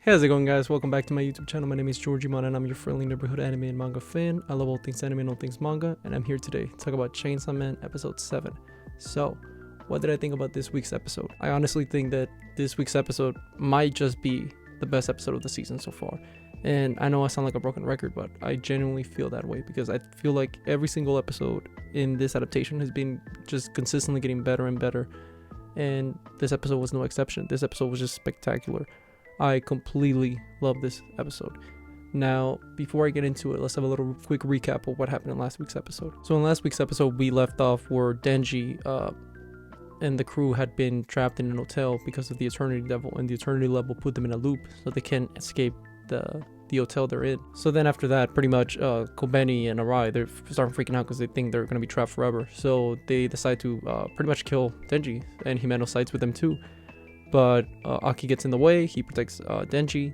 Hey, how's it going, guys? Welcome back to my YouTube channel. My name is Georgimon and I'm your friendly neighborhood anime and manga fan. I love all things anime and all things manga, and I'm here today to talk about Chainsaw Man episode 7. So, what did I think about this week's episode? I honestly think that this week's episode might just be the best episode of the season so far. And I know I sound like a broken record, but I genuinely feel that way because I feel like every single episode in this adaptation has been just consistently getting better and better. And this episode was no exception. This episode was just spectacular. I completely love this episode. Now, before I get into it, let's have a little quick recap of what happened in last week's episode. So in last week's episode, we left off where Denji and the crew had been trapped in an hotel because of the Eternity Devil, and the Eternity Devil put them in a loop so they can't escape the hotel they're in. So then after that, pretty much Kobeni and Arai, they're starting freaking out because they think they're going to be trapped forever. So they decide to pretty much kill Denji, and Himeno sides with them too. But Aki gets in the way. He protects Denji,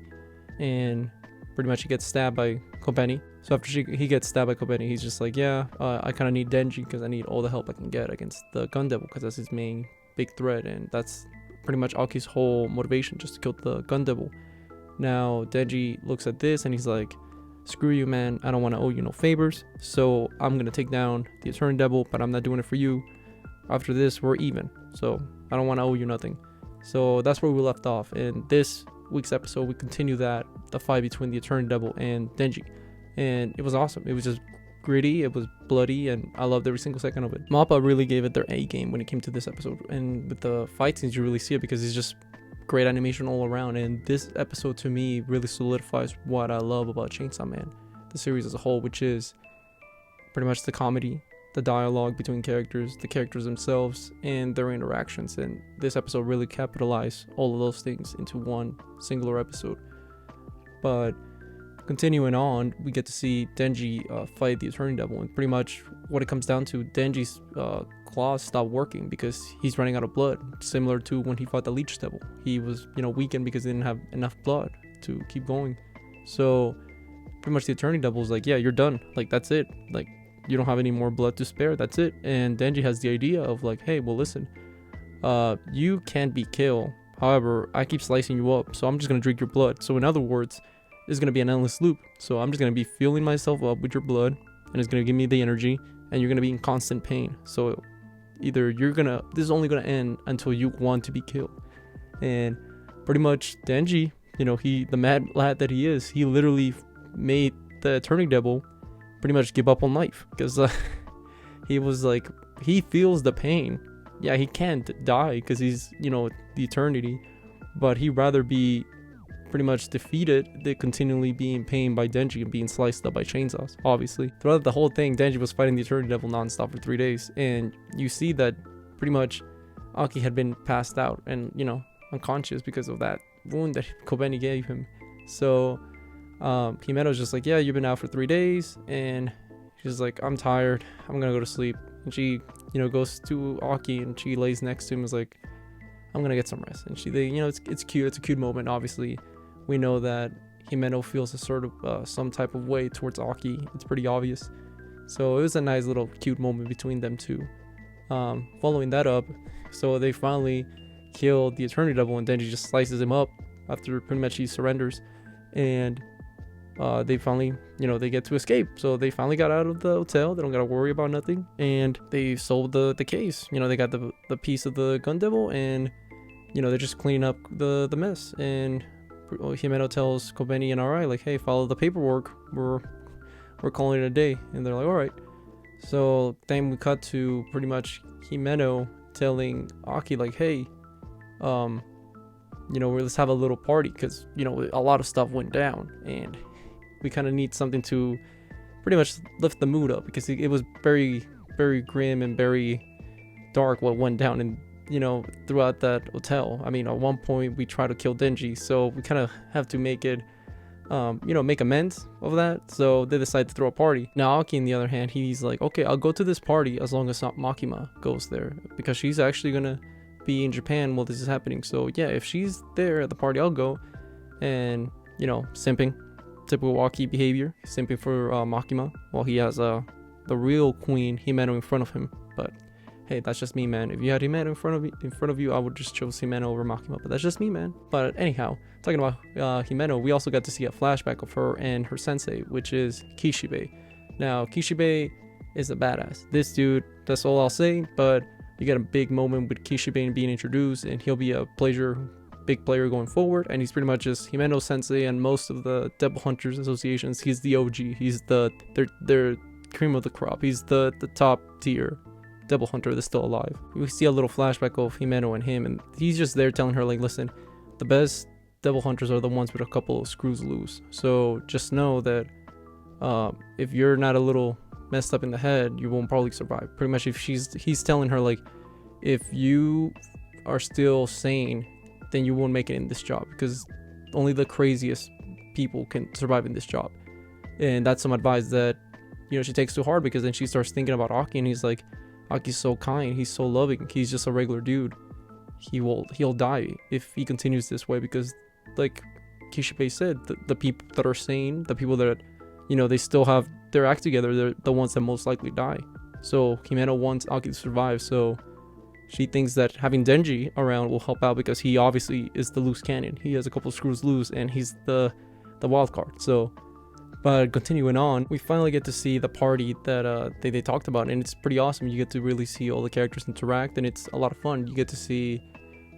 and pretty much he gets stabbed by Kobeni. So after he gets stabbed by Kobeni, he's just like, yeah, I kind of need Denji because I need all the help I can get against the Gun Devil, because that's his main big threat, and that's pretty much Aki's whole motivation, just to kill the Gun Devil. Now Denji looks at this and he's like, screw you, man, I don't want to owe you no favors, so I'm gonna take down the Eternity Devil, but I'm not doing it for you. After this, we're even, so I don't want to owe you nothing. So that's where we left off. In this week's episode, we continue the fight between the Eternity Devil and Denji, and it was awesome. It was just gritty, it was bloody, and I loved every single second of it. MAPPA really gave it their A game when it came to this episode, and with the fight scenes you really see it because it's just great animation all around. And this episode to me really solidifies what I love about Chainsaw Man, the series as a whole, which is pretty much the comedy, the dialogue between characters, the characters themselves, and their interactions. And this episode really capitalized all of those things into one singular episode. But continuing on, we get to see Denji fight the Eternity Devil, and pretty much what it comes down to, Denji's claws stop working because he's running out of blood, similar to when he fought the Leech Devil. He was, weakened because he didn't have enough blood to keep going. So pretty much the Eternity Devil is like, yeah, you're done, like that's it, like you don't have any more blood to spare, that's it. And Denji has the idea of like, hey, well listen, you can't be killed, however I keep slicing you up, so I'm just gonna drink your blood. So in other words, it's gonna be an endless loop, so I'm just gonna be filling myself up with your blood, and it's gonna give me the energy, and you're gonna be in constant pain. So either this is only gonna end until you want to be killed. And pretty much Denji, the mad lad that he is, he literally made the Eternity Devil pretty much give up on life, because he was like, he feels the pain. Yeah, he can't die because he's the eternity, but he'd rather be pretty much defeated than continually being in pain by Denji and being sliced up by chainsaws. Obviously throughout the whole thing, Denji was fighting the Eternity Devil non-stop for 3 days, and you see that pretty much Aki had been passed out and unconscious because of that wound that Kobeni gave him. So Himeno's just like, yeah, you've been out for 3 days, and she's like, I'm tired, I'm gonna go to sleep. And she goes to Aki and she lays next to him, is like, I'm gonna get some rest. And it's cute, it's a cute moment. Obviously we know that Himeno feels a sort of some type of way towards Aki, it's pretty obvious. So it was a nice little cute moment between them two. Following that up, so they finally killed the Eternity Devil, and Denji just slices him up after pretty much he surrenders. And they finally, they get to escape. So they finally got out of the hotel. They don't gotta worry about nothing, and they solved the case. They got the piece of the Gun Devil, and they're just cleaning up the mess. And Himeno tells Kobeni and Arai, like, hey, follow the paperwork, we're calling it a day. And they're like, all right. So then we cut to pretty much Himeno telling Aki, like, hey, let's have a little party, because a lot of stuff went down, and we kind of need something to pretty much lift the mood up, because it was very, very grim and very dark what went down in throughout that hotel. I mean, at one point we tried to kill Denji, so we kind of have to make it make amends of that. So they decide to throw a party. Now Aki, on the other hand, he's like, okay, I'll go to this party as long as Makima goes there, because she's actually gonna be in Japan while this is happening. So yeah, if she's there at the party, I'll go. And simping, typical Aki behavior, simping for Makima, while he has the real queen Himeno in front of him. But Hey, that's just me, man. If you had Himeno in front of you, I would just choose Himeno over Makima, but that's just me, man. But anyhow, talking about Himeno, we also got to see a flashback of her and her sensei, which is Kishibe. Now, Kishibe is a badass. This dude, that's all I'll say, but you get a big moment with Kishibe being introduced, and he'll be a big player going forward, and he's pretty much just Himeno sensei and most of the Devil Hunters associations. He's the OG. He's their cream of the crop. He's the top tier Devil Hunter that's still alive. We see a little flashback of Himeno and him, and he's just there telling her, like, listen, the best Devil Hunters are the ones with a couple of screws loose. So just know that if you're not a little messed up in the head, you won't probably survive. Pretty much, if he's telling her, like, if you are still sane, then you won't make it in this job, because only the craziest people can survive in this job. And that's some advice that, you know, she takes to heart, because then she starts thinking about Aki, and he's like, Aki's so kind, he's so loving, he's just a regular dude. He'll die if he continues this way, because like Kishibe said, the people that are sane, the people that, you know, they still have their act together, they're the ones that most likely die. So Himeno wants Aki to survive, so she thinks that having Denji around will help out, because he obviously is the loose cannon. He has a couple screws loose, and he's the wild card. So, but continuing on, we finally get to see the party that they talked about, and it's pretty awesome. You get to really see all the characters interact, and it's a lot of fun. You get to see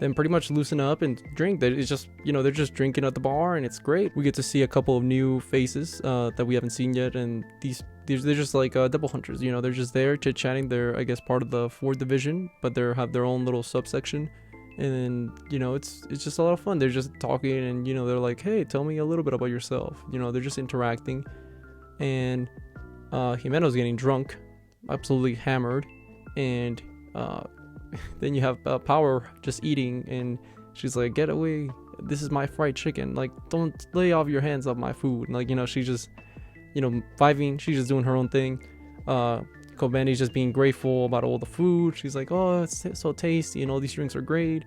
them pretty much loosen up and drink. It's just, you know, they're just drinking at the bar, and it's great. We get to see a couple of new faces that we haven't seen yet, and they're just like Devil Hunters. You know, they're just there chit-chatting. They're, I guess, part of the 4th division, but they have their own little subsection. And you know, it's just a lot of fun. They're just talking, and you know, they're like, hey, tell me a little bit about yourself. You know, they're just interacting. And Himeno's getting drunk, absolutely hammered, and then you have Power just eating, and she's like, get away, this is my fried chicken, like, don't lay off your hands off my food. And, like, you know, she's just, you know, vibing, she's just doing her own thing. Kobeni's just being grateful about all the food. She's like, oh, it's so tasty, and all these drinks are great.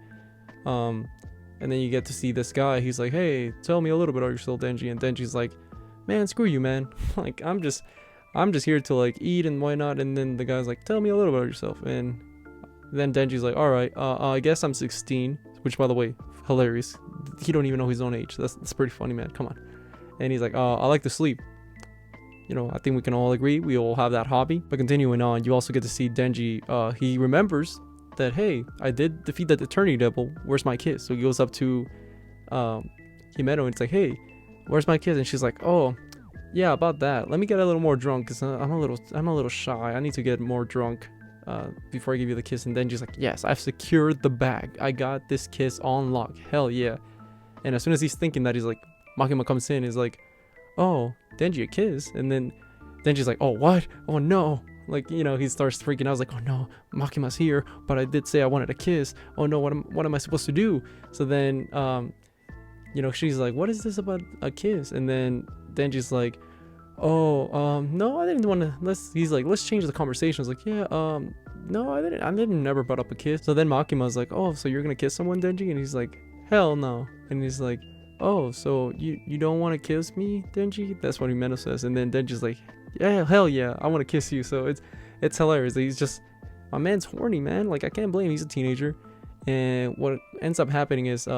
And then you get to see this guy. He's like, hey, tell me a little bit about yourself, Denji. And Denji's like, man, screw you, man. Like, I'm just here to, like, eat and whatnot. And then the guy's like, tell me a little bit about yourself. And then Denji's like, all right, I guess I'm 16, which, by the way, hilarious. He don't even know his own age. That's pretty funny, man. Come on. And he's like, I like to sleep. You know, I think we can all agree we all have that hobby. But continuing on, you also get to see Denji. He remembers that, hey, I did defeat that Eternity Devil. Where's my kiss? So he goes up to Himeno, and it's like, hey, where's my kiss? And she's like, oh, yeah, about that. Let me get a little more drunk, because I'm a little shy. I need to get more drunk before I give you the kiss. And Denji's like, yes, I've secured the bag. I got this kiss on lock. Hell yeah. And as soon as he's thinking that, he's like, Makima comes in. He's like, oh, Denji, a kiss? And then Denji's like, oh, what? Oh, no. Like, you know, he starts freaking out. I was like, oh, no, Makima's here, but I did say I wanted a kiss. Oh, no, what am I supposed to do? So then, you know, she's like, what is this about a kiss? And then Denji's like, oh, no, I didn't want to. He's like, let's change the conversation. I was like, yeah, no, I didn't never brought up a kiss. So then Makima's like, oh, so you're gonna kiss someone, Denji? And he's like, hell no. And he's like, oh, so you don't want to kiss me, Denji? That's what Himeno says. And then Denji's like, yeah, hell yeah, I want to kiss you. So it's hilarious. He's just, my man's horny, man. Like, I can't blame him. He's a teenager. And what ends up happening is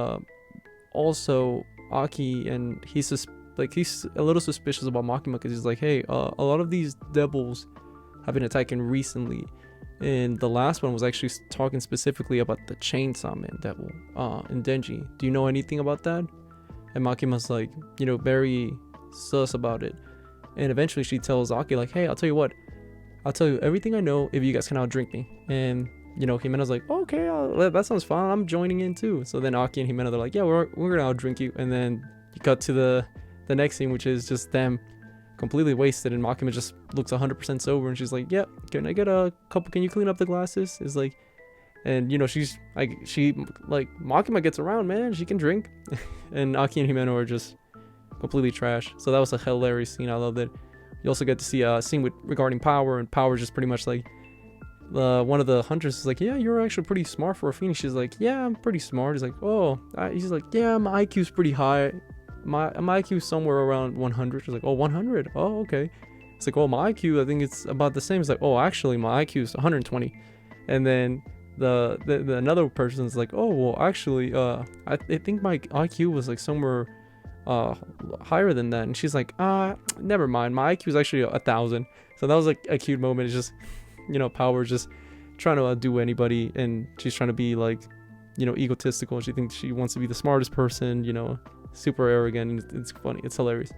also Aki, and he's a little suspicious about Makima, because he's like, hey, a lot of these devils have been attacking recently, and the last one was actually talking specifically about the Chainsaw Man devil in Denji. Do you know anything about that? And Makima's like, you know, very sus about it. And eventually she tells Aki, like, hey, I'll tell you what, I'll tell you everything I know if you guys can outdrink me. And you know, Himeno's like, okay, that sounds fun, I'm joining in too. So then Aki and Himeno, they're like, yeah, we're gonna outdrink you. And then you cut to the next scene, which is just them completely wasted, and Makima just looks 100% sober, and she's like, yeah, can I get a couple, can you clean up the glasses? Is like, and you know, she's like, Makima gets around, man, she can drink. And Aki and Himeno are just completely trash. So that was a hilarious scene. I loved it. You also get to see a scene regarding Power, and Power just pretty much like, one of the hunters is like, yeah, you're actually pretty smart for a phoenix. She's like, yeah, I'm pretty smart. He's like, oh, he's like, yeah, my IQ's pretty high. My IQ somewhere around 100. She's like, oh, 100. Oh, okay. It's like, oh, my IQ, I think it's about the same. It's like, oh, actually, my IQ is 120. And then the another person's like, oh well, actually I think my IQ was like somewhere higher than that, and she's like, never mind, my IQ is actually 1,000. So that was like a cute moment. It's just, Power just trying to outdo anybody, and she's trying to be like, egotistical, and she thinks she wants to be the smartest person, super arrogant, and it's funny, it's hilarious.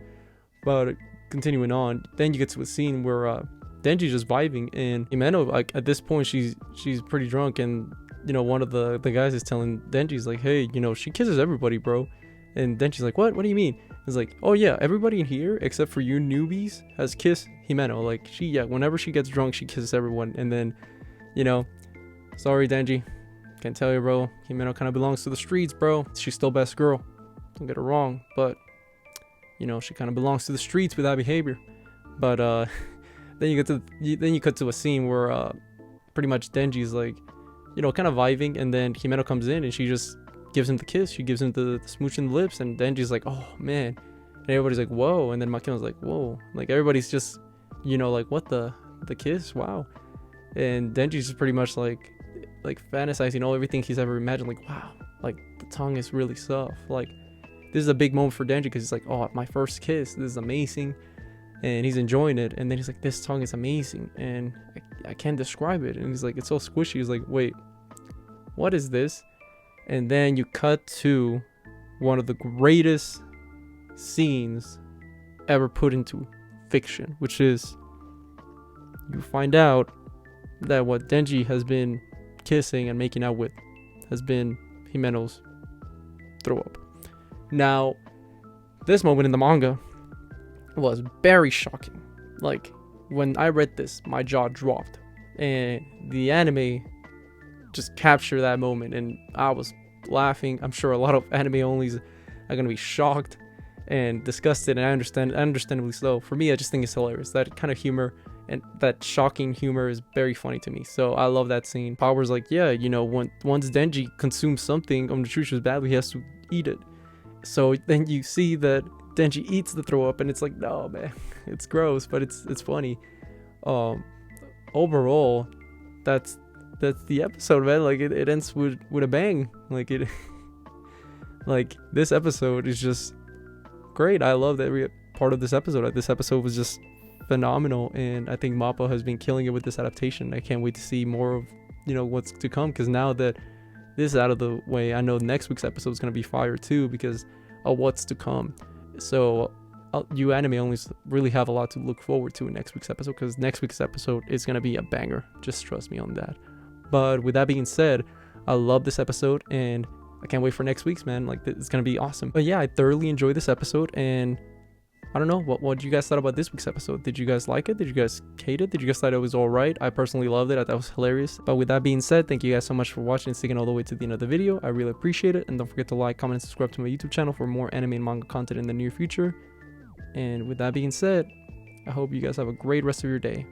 But continuing on, then you get to a scene where Denji's just vibing, and Himeno, like at this point she's pretty drunk, and one of the guys is telling Denji's like, hey, she kisses everybody, bro. And Denji's like, what do you mean? It's like, oh yeah, everybody in here except for you newbies has kissed Himeno. Like whenever she gets drunk, she kisses everyone. And then, sorry Denji, can't tell you, bro, Himeno kind of belongs to the streets, bro. She's still best girl, don't get her wrong, but she kind of belongs to the streets with that behavior. But then you cut to a scene where pretty much Denji's like, kind of vibing, and then Himeno comes in and she just gives him the kiss. She gives him the smooch in the lips, and Denji's like, oh man, and everybody's like, whoa. And then Makino's like, whoa. Like everybody's just like, what, the kiss, wow. And Denji's just pretty much like fantasizing everything he's ever imagined, like, wow, like the tongue is really soft. Like this is a big moment for Denji, because he's like, oh, my first kiss, this is amazing, and he's enjoying it. And then he's like, this tongue is amazing, and I can't describe it. And he's like, it's so squishy. He's like, wait, what is this? And then you cut to one of the greatest scenes ever put into fiction, which is you find out that what Denji has been kissing and making out with has been Himeno's throw up. Now, this moment in the manga was very shocking. Like, when I read this, my jaw dropped, and the anime just captured that moment, and I was laughing. I'm sure a lot of anime onlys are gonna be shocked and disgusted, and I understand, understandably so. For me, I just think it's hilarious. That kind of humor and that shocking humor is very funny to me, so I love that scene. Power's like, yeah, once Denji consumes something nutritious badly, he has to eat it. So then you see that Denji eats the throw up, and it's like, no man, it's gross, but it's funny. Overall, that's the episode, man. Like it ends with a bang. Like this episode is just great. I loved every part of this episode. This episode was just phenomenal, and I think Mappa has been killing it with this adaptation. I can't wait to see more of what's to come, because now that this is out of the way, I know next week's episode is going to be fire too, because of what's to come. So you anime only really have a lot to look forward to in next week's episode, because next week's episode is going to be a banger. Just trust me on that. But with that being said, I love this episode, and I can't wait for next week's, man. Like, it's gonna be awesome. But yeah, I thoroughly enjoyed this episode, and I don't know, what you guys thought about this week's episode? Did you guys like it? Did you guys hate it? Did you guys thought it was all right? I personally loved it. I thought it was hilarious. But with that being said, thank you guys so much for watching and sticking all the way to the end of the video. I really appreciate it. And don't forget to like, comment, and subscribe to my YouTube channel for more anime and manga content in the near future. And with that being said, I hope you guys have a great rest of your day.